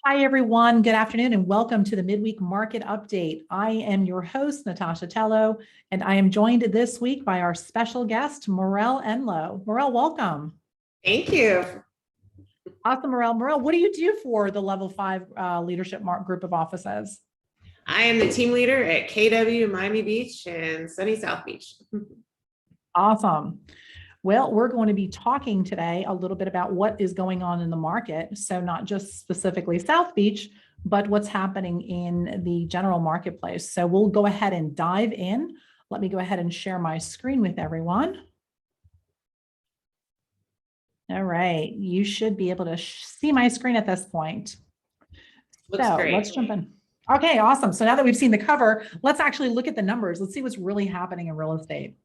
Hi, everyone. Good afternoon and welcome to the Midweek Market Update. I am your host, Natascha Tello, and I am joined this week by our special guest, Mirielle Enlow. Mirielle, welcome. Thank you. Awesome, Mirielle. Mirielle, what do you do for the Level 5 Leadership Group of Offices? I am the team leader at KW Miami Beach and sunny South Beach. Awesome. Well, we're going to be talking today a little bit about what is going on in the market. So not just specifically South Beach, but what's happening in the general marketplace. So we'll go ahead and dive in. Let me go ahead and share my screen with everyone. All right, you should be able to see my screen at this point. Looks great. Let's jump in. Okay, awesome. So now that we've seen the cover, let's actually look at the numbers. Let's see what's really happening in real estate.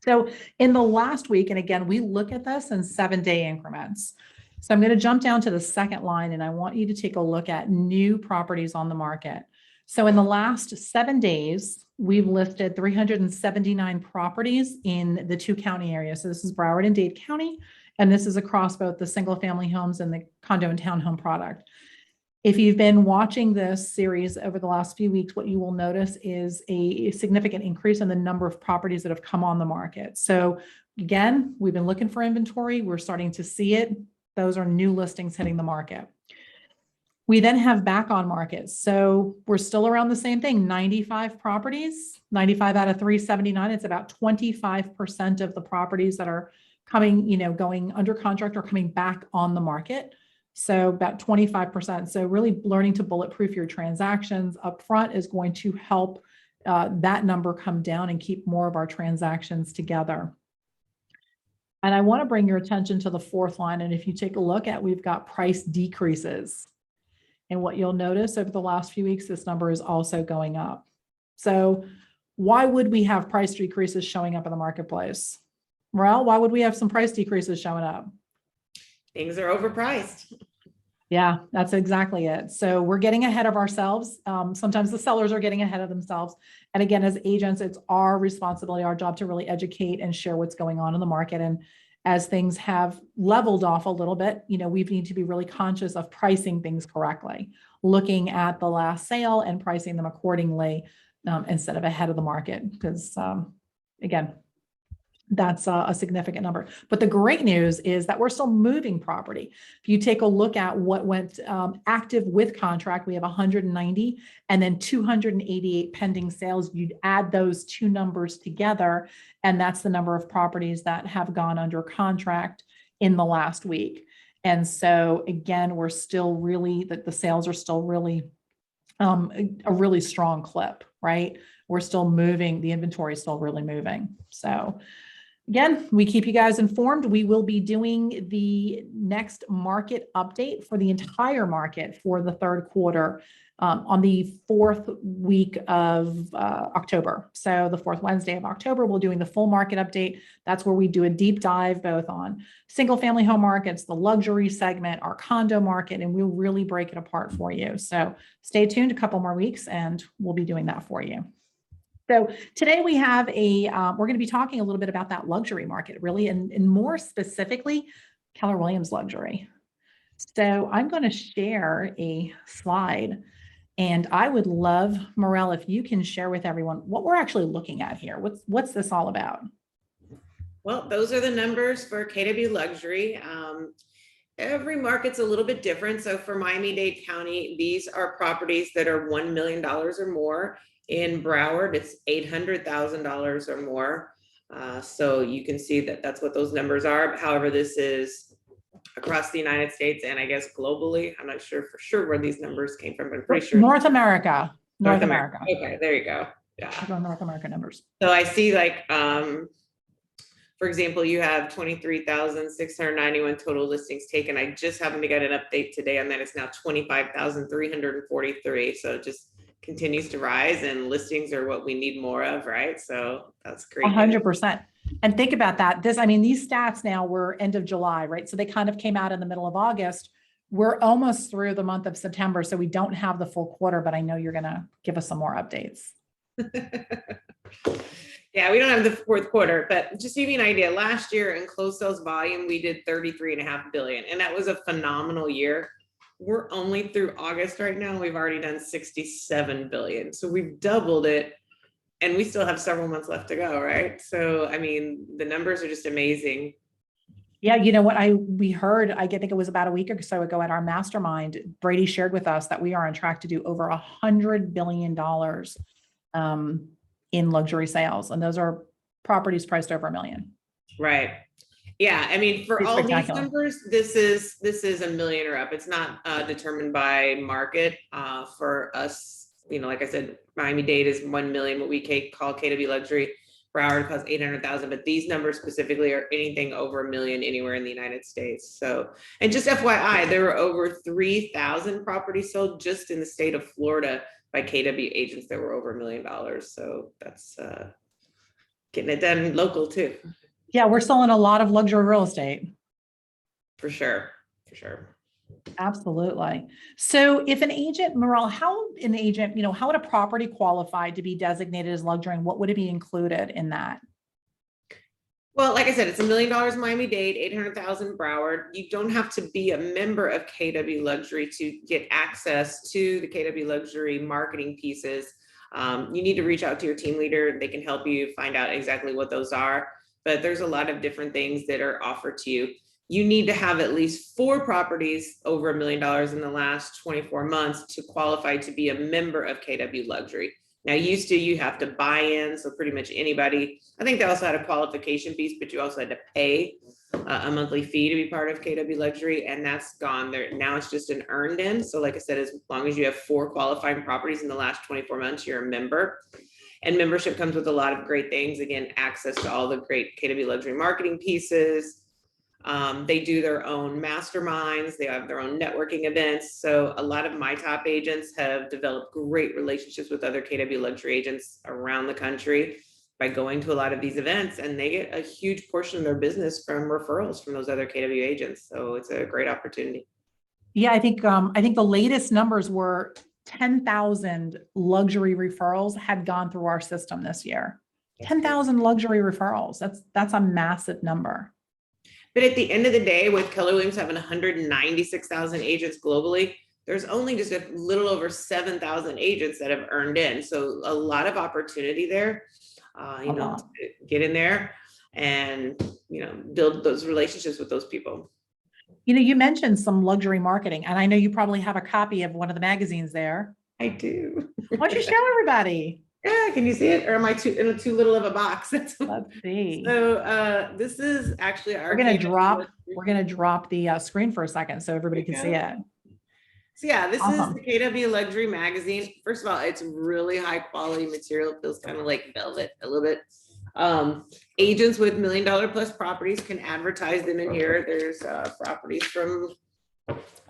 So in the last week, and again, we look at this in 7-day increments. So I'm going to jump down to the second line and I want you to take a look at new properties on the market. So in the last 7 days, we've listed 379 properties in the 2 county areas. So this is Broward and Dade County, and this is across both the single family homes and the condo and townhome product. If you've been watching this series over the last few weeks, what you will notice is a significant increase in the number of properties that have come on the market. So again, we've been looking for inventory. We're starting to see it. Those are new listings hitting the market. We then have back on market. So we're still around the same thing, 95 properties, 95 out of 379. It's about 25% of the properties that are coming, going under contract or coming back on the market. So about 25%. So really learning to bulletproof your transactions up front is going to help that number come down and keep more of our transactions together. And I want to bring your attention to the fourth line. And if you take a look at, we've got price decreases. And what you'll notice over the last few weeks, this number is also going up. So why would we have price decreases showing up in the marketplace? Mirielle, why would we have some price decreases showing up? Things are overpriced. Yeah, that's exactly it. So we're getting ahead of ourselves. Sometimes the sellers are getting ahead of themselves. And again, as agents, it's our responsibility, our job to really educate and share what's going on in the market. And as things have leveled off a little bit, we need to be really conscious of pricing things correctly, looking at the last sale and pricing them accordingly instead of ahead of the market. Because again, that's a significant number. But the great news is that we're still moving property. If you take a look at what went active with contract, we have 190 and then 288 pending sales. You'd add those two numbers together, and that's the number of properties that have gone under contract in the last week. And so again, we're still really, the sales are still really a really strong clip, right? We're still moving, the inventory is still really moving. So again, we keep you guys informed. We will be doing the next market update for the entire market for the third quarter on the 4th week of October. So the 4th Wednesday of October, we're doing the full market update. That's where we do a deep dive both on single family home markets, the luxury segment, our condo market, and we'll really break it apart for you. So stay tuned a couple more weeks and we'll be doing that for you. So today we have we're going to be talking a little bit about that luxury market, really, and more specifically, Keller Williams luxury. So I'm going to share a slide, and I would love, Mirielle, if you can share with everyone what we're actually looking at here. What's this all about? Well, those are the numbers for KW luxury. Every market's a little bit different. So for Miami-Dade County, these are properties that are $1 million or more. In Broward, it's $800,000 or more. So you can see that that's what those numbers are. However, this is across the United States and I guess globally. I'm not sure for sure where these numbers came from, but I'm pretty sure. North America. North America. Okay, there you go. Yeah. North America numbers. So I see for example, you have 23,691 total listings taken. I just happened to get an update today on that. It's now 25,343. So just continues to rise, and listings are what we need more of, right? So that's great. 100%. And think about that. These stats now were end of July, right? So they kind of came out in the middle of August. We're almost through the month of September, so we don't have the full quarter, but I know you're going to give us some more updates. Yeah, we don't have the fourth quarter, but just to give you an idea, last year in closed sales volume, we did 33.5 billion, and that was a phenomenal year. we're only through August right now. We've already done 67 billion. So we've doubled it and we still have several months left to go, right? So, I mean, the numbers are just amazing. Yeah, you know what we heard, I think it was about a week or so ago at our mastermind, Brady shared with us that we are on track to do over $100 billion in luxury sales. And those are properties priced over $1 million. Right. Yeah, I mean, for Pretty all these spectacular. numbers, this is $1 million or up. It's not determined by market. For us, like I said, Miami-Dade is 1 million, what we call KW luxury. Broward costs 800,000, but these numbers specifically are anything over 1 million anywhere in the United States. So, and just FYI, there were over 3,000 properties sold just in the state of Florida by KW agents that were over $1 million. So that's getting it done local too. Yeah, we're selling a lot of luxury real estate. For sure. Absolutely. So if an agent, Mirielle, how would a property qualify to be designated as luxury and what would it be included in that? Well, like I said, it's $1 million Miami-Dade, 800,000 Broward. You don't have to be a member of KW Luxury to get access to the KW Luxury marketing pieces. You need to reach out to your team leader. They can help you find out exactly what those are. But there's a lot of different things that are offered to you. You need to have at least 4 properties over $1 million in the last 24 months to qualify to be a member of KW Luxury. Now, you have to buy in, so pretty much anybody. I think they also had a qualification piece, but you also had to pay a monthly fee to be part of KW Luxury, and that's gone there. Now it's just an earned in. So like I said, as long as you have 4 qualifying properties in the last 24 months, you're a member. And membership comes with a lot of great things. Again, access to all the great KW Luxury marketing pieces. They do their own masterminds. They have their own networking events. So a lot of my top agents have developed great relationships with other KW Luxury agents around the country by going to a lot of these events, and they get a huge portion of their business from referrals from those other KW agents. So it's a great opportunity. Yeah, I think the latest numbers were 10,000 luxury referrals had gone through our system this year. 10,000 luxury referrals. That's a massive number. But at the end of the day, with Keller Williams having 196,000 agents globally, there's only just a little over 7,000 agents that have earned in. So a lot of opportunity there, to get in there and, build those relationships with those people. You mentioned some luxury marketing, and I know you probably have a copy of one of the magazines there. I do. Why don't you show everybody? Yeah, can you see it? Or am I in too little of a box? Let's see. So this is actually our. We're gonna drop the screen for a second so everybody can see it. So yeah, this Awesome. is the KW Luxury magazine. First of all, it's really high quality material. It feels kind of like velvet a little bit. Agents with $1 million plus properties can advertise them in here. There's properties from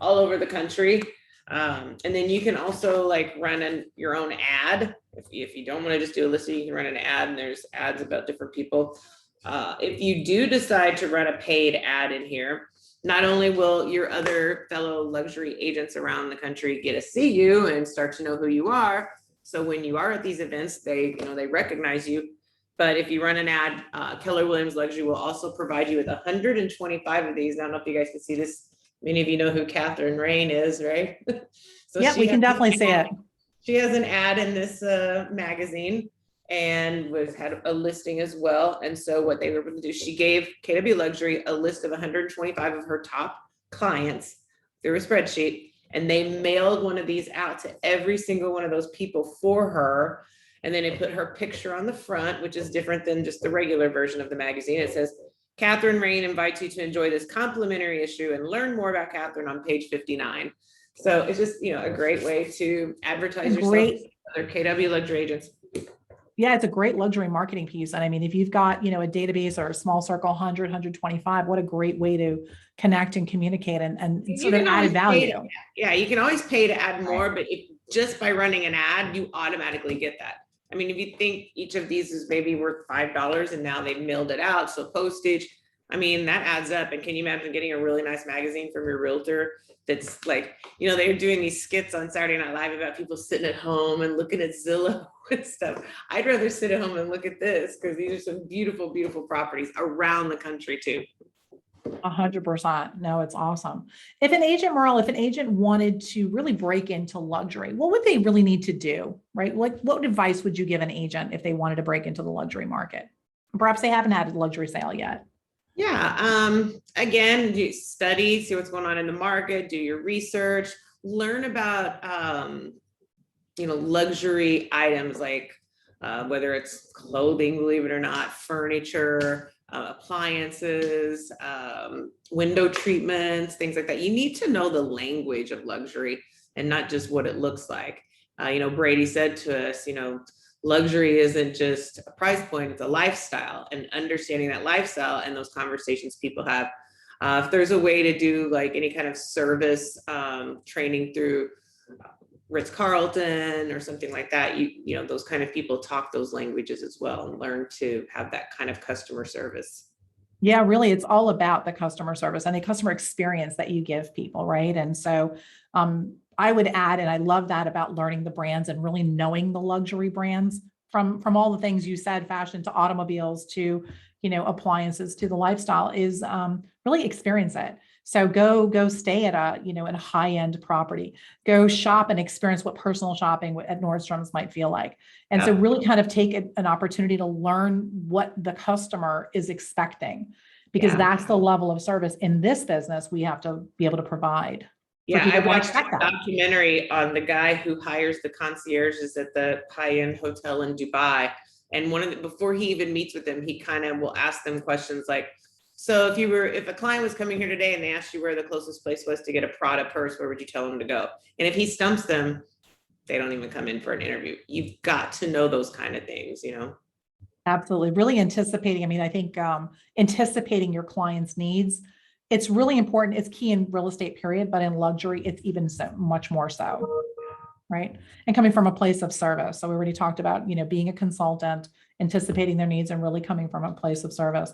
all over the country. And then you can also run your own ad. If you don't want to just do a listing, you can run an ad, and there's ads about different people. If you do decide to run a paid ad in here, not only will your other fellow luxury agents around the country get to see you and start to know who you are. So when you are at these events, they recognize you. But if you run an ad, Keller Williams Luxury will also provide you with 125 of these. I don't know if you guys can see this. Many of you know who Catherine Rain is, right? So yeah, we can definitely see it. She has an ad in this magazine and had a listing as well. And so what they were able to do, she gave KW Luxury a list of 125 of her top clients through a spreadsheet, and they mailed one of these out to every single one of those people for her. And then they put her picture on the front, which is different than just the regular version of the magazine. It says, Catherine Rain invites you to enjoy this complimentary issue and learn more about Catherine on page 59. So it's just, a great way to advertise yourself to other KW Luxury agents. Yeah, it's a great luxury marketing piece. And I mean, if you've got, a database or a small circle, 100, 125, what a great way to connect and communicate and sort of add value. Yeah, you can always pay to add more, but just by running an ad, you automatically get that. I mean, if you think each of these is maybe worth $5 and now they've mailed it out, so postage, I mean, that adds up. And can you imagine getting a really nice magazine from your realtor that's they're doing these skits on Saturday Night Live about people sitting at home and looking at Zillow and stuff. I'd rather sit at home and look at this because these are some beautiful, beautiful properties around the country too. 100%. No, it's awesome. If an agent, Merle, if an agent wanted to really break into luxury, what would they really need to do, right? Like, what advice would you give an agent if they wanted to break into the luxury market? Perhaps they haven't had a luxury sale yet. Yeah. Again, you study, see what's going on in the market, do your research, learn about, luxury items like whether it's clothing, believe it or not, furniture, appliances, window treatments, things like that. You need to know the language of luxury and not just what it looks like. Brady said to us, luxury isn't just a price point, it's a lifestyle, and understanding that lifestyle and those conversations people have. If there's a way to do like any kind of service training through Ritz-Carlton or something like that, those kind of people talk those languages as well and learn to have that kind of customer service. Yeah, really, it's all about the customer service and the customer experience that you give people, right? And so I would add, and I love that about learning the brands and really knowing the luxury brands from all the things you said, fashion to automobiles to, appliances to the lifestyle is really experience it. So go stay at a high end property, go shop and experience what personal shopping at Nordstrom's might feel like. And so really kind of take an opportunity to learn what the customer is expecting, because that's the level of service in this business we have to be able to provide. Yeah, I watched a documentary on the guy who hires the concierges at the high-end hotel in Dubai. And before he even meets with them, he kind of will ask them questions like, so if a client was coming here today and they asked you where the closest place was to get a Prada purse, where would you tell them to go? And if he stumps them, they don't even come in for an interview. You've got to know those kind of things, Absolutely. Really anticipating. I mean, I think anticipating your client's needs, it's really important. It's key in real estate, period, but in luxury, it's even so much more so. Right. And coming from a place of service. So we already talked about, being a consultant, anticipating their needs and really coming from a place of service.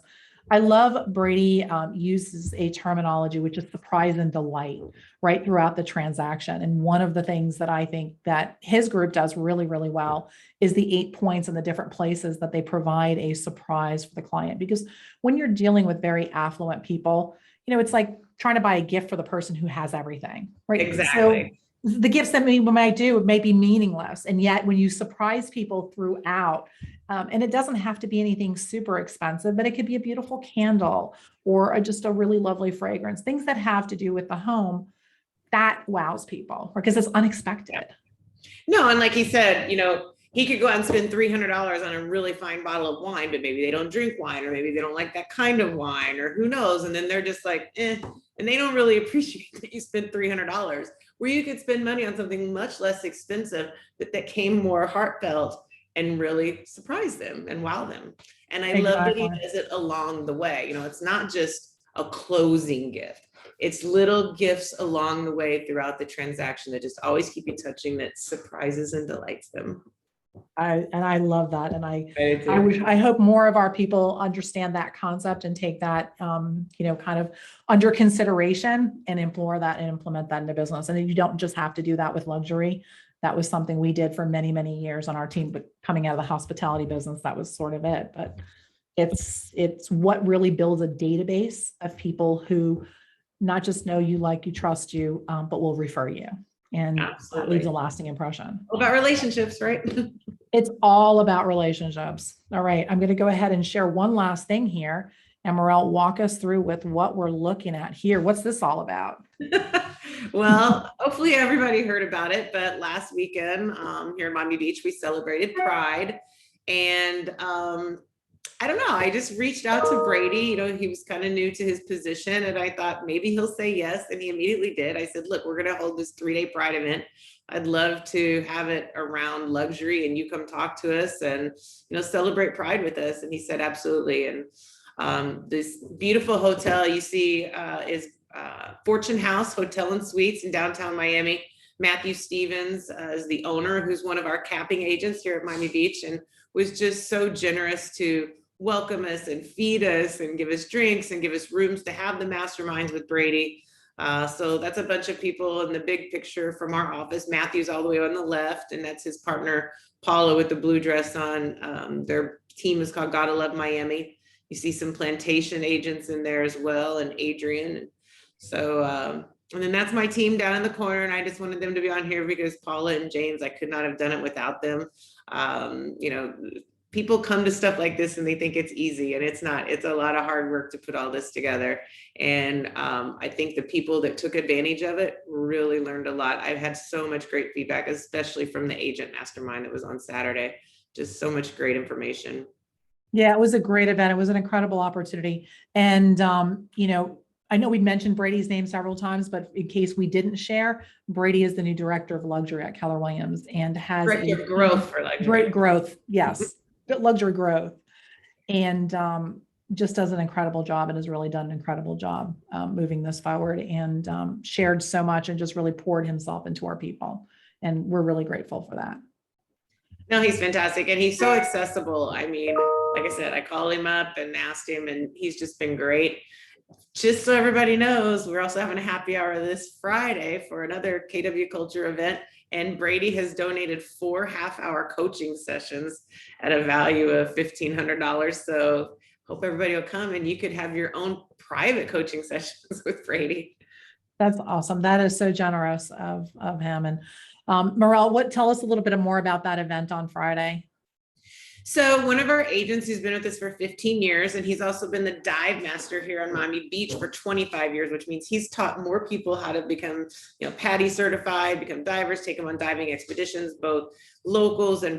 I love Brady uses a terminology, which is surprise and delight right throughout the transaction. And one of the things that I think that his group does really, really well is the 8 points and the different places that they provide a surprise for the client. Because when you're dealing with very affluent people, it's like trying to buy a gift for the person who has everything, right? Exactly. So the gifts that we might do may be meaningless. And yet when you surprise people throughout, and it doesn't have to be anything super expensive, but it could be a beautiful candle or just a really lovely fragrance, things that have to do with the home, that wows people because it's unexpected. No, and like he said, he could go out and spend $300 on a really fine bottle of wine, but maybe they don't drink wine, or maybe they don't like that kind of wine, or who knows. And then they're just like, and they don't really appreciate that you spent $300, where you could spend money on something much less expensive, but that came more heartfelt and really surprise them and wow them. And I love that he does it along the way. It's not just a closing gift. It's little gifts along the way throughout the transaction that just always keep you touching, that surprises and delights them. I love that. And I hope more of our people understand that concept and take that, kind of under consideration and implore that and implement that into business. And you don't just have to do that with luxury. That was something we did for many, many years on our team, but coming out of the hospitality business, that was sort of it. But it's what really builds a database of people who not just know you, like you, trust you, but will refer you. And that leaves a lasting impression. About relationships, right? It's all about relationships. All right. I'm going to go ahead and share one last thing here. And Mirielle, walk us through with what we're looking at here. What's this all about? Well, hopefully everybody heard about it, but last weekend here in Miami Beach, we celebrated Pride. And I don't know, I just reached out to Brady. He was kind of new to his position, and I thought maybe he'll say yes. And he immediately did. I said, look, we're going to hold this 3-day Pride event. I'd love to have it around luxury, and you come talk to us and, celebrate Pride with us. And he said, absolutely. And this beautiful hotel you see is Fortune House Hotel and Suites in downtown Miami. Matthew Stevens is the owner, who's one of our capping agents here at Miami Beach, and was just so generous to welcome us and feed us and give us drinks and give us rooms to have the masterminds with Brady. So that's a bunch of people in the big picture from our office. Matthew's all the way on the left, and that's his partner, Paula, with the blue dress on. Their team is called Gotta Love Miami. You see some plantation agents in there as well, and Adrian. So, and then that's my team down in the corner, and I just wanted them to be on here because Paula and James, I could not have done it without them. You know, people come to stuff like this and they think it's easy, and it's not. It's a lot of hard work to put all this together. And I think the people that took advantage of it really learned a lot. I've had so much great feedback, especially from the agent mastermind that was on Saturday. Just so much great information. Yeah, it was a great event. It was an incredible opportunity. And, you know, I know we mentioned Brady's name several times, but in case we didn't share, Brady is the new director of luxury at Keller Williams and has Director of growth for luxury. Great growth. Yes. Luxury growth. And, just does an incredible job and has really done an incredible job moving this forward, and shared so much and just really poured himself into our people. And we're really grateful for that. No, he's fantastic, and he's so accessible. I mean, like I said, I called him up and asked him, and he's just been great. Just so everybody knows, we're also having a happy hour this Friday for another KW Culture event, and Brady has donated 4 half-hour coaching sessions at a value of $1,500. So hope everybody will come, and you could have your own private coaching sessions with Brady. That's awesome. That is so generous of him. And Mirielle, tell us a little bit more about that event on Friday. So one of our agents who's been with us for 15 years, and he's also been the dive master here on Miami Beach for 25 years, which means he's taught more people how to become, you know, PADI certified, become divers, take them on diving expeditions, both locals and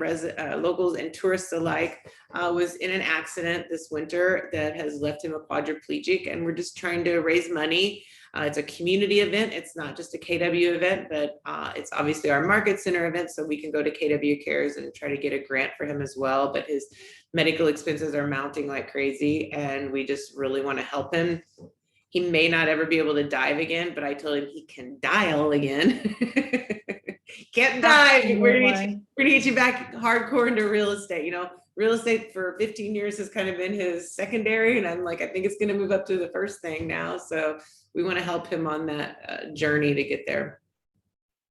locals and tourists alike. Was in an accident this winter that has left him a quadriplegic, and we're just trying to raise money. It's a community event. It's not just a KW event, but it's obviously our market center event. So we can go to KW Cares and try to get a grant for him as well. But his medical expenses are mounting like crazy, and we just really want to help him. He may not ever be able to dive again, but I told him he can dial again. Can't dive. We're gonna get you back hardcore into real estate. You know, real estate for 15 years has kind of been his secondary, and I'm like, I think it's going to move up to the first thing now. So we want to help him on that journey to get there.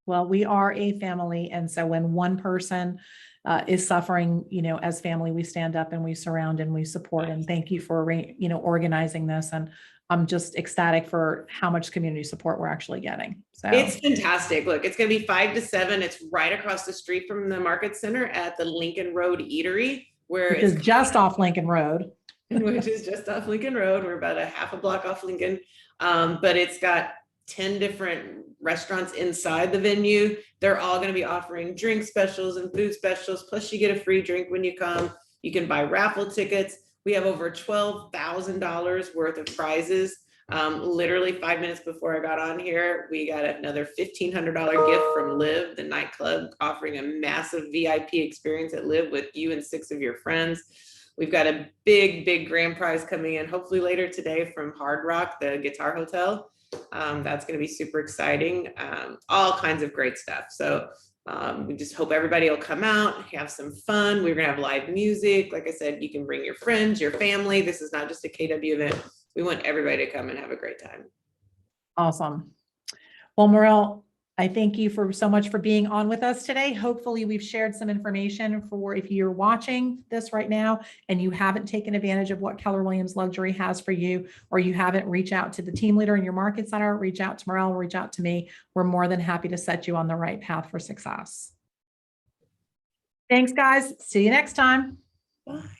Well, we are a family, and so when one person is suffering, you know, as family, we stand up and we surround and we support. And thank you for, you know, organizing this. And I'm just ecstatic for how much community support we're actually getting. So it's fantastic. Look, it's going to be 5 to 7. It's right across the street from the Market Center at the Lincoln Road Eatery, which is just off Lincoln Road. Which is just off Lincoln Road. We're about a half a block off Lincoln. But it's got 10 different restaurants inside the venue. They're all going to be offering drink specials and food specials. Plus you get a free drink when you come. You can buy raffle tickets. We have over $12,000 worth of prizes. Literally 5 minutes before I got on here, we got another $1,500 gift from Live, the nightclub, offering a massive VIP experience at Live with you and 6 of your friends. We've got a big grand prize coming in, hopefully later today, from Hard Rock, the Guitar Hotel. That's going to be super exciting. All kinds of great stuff. So we just hope everybody will come out, have some fun. We're going to have live music. Like I said, you can bring your friends, your family. This is not just a KW event. We want everybody to come and have a great time. Awesome. Well, Mirielle, I thank you for so much for being on with us today. Hopefully we've shared some information for if you're watching this right now and you haven't taken advantage of what Keller Williams Luxury has for you, or you haven't reached out to the team leader in your market center, reach out to Mirielle, reach out to me. We're more than happy to set you on the right path for success. Thanks, guys. See you next time. Bye.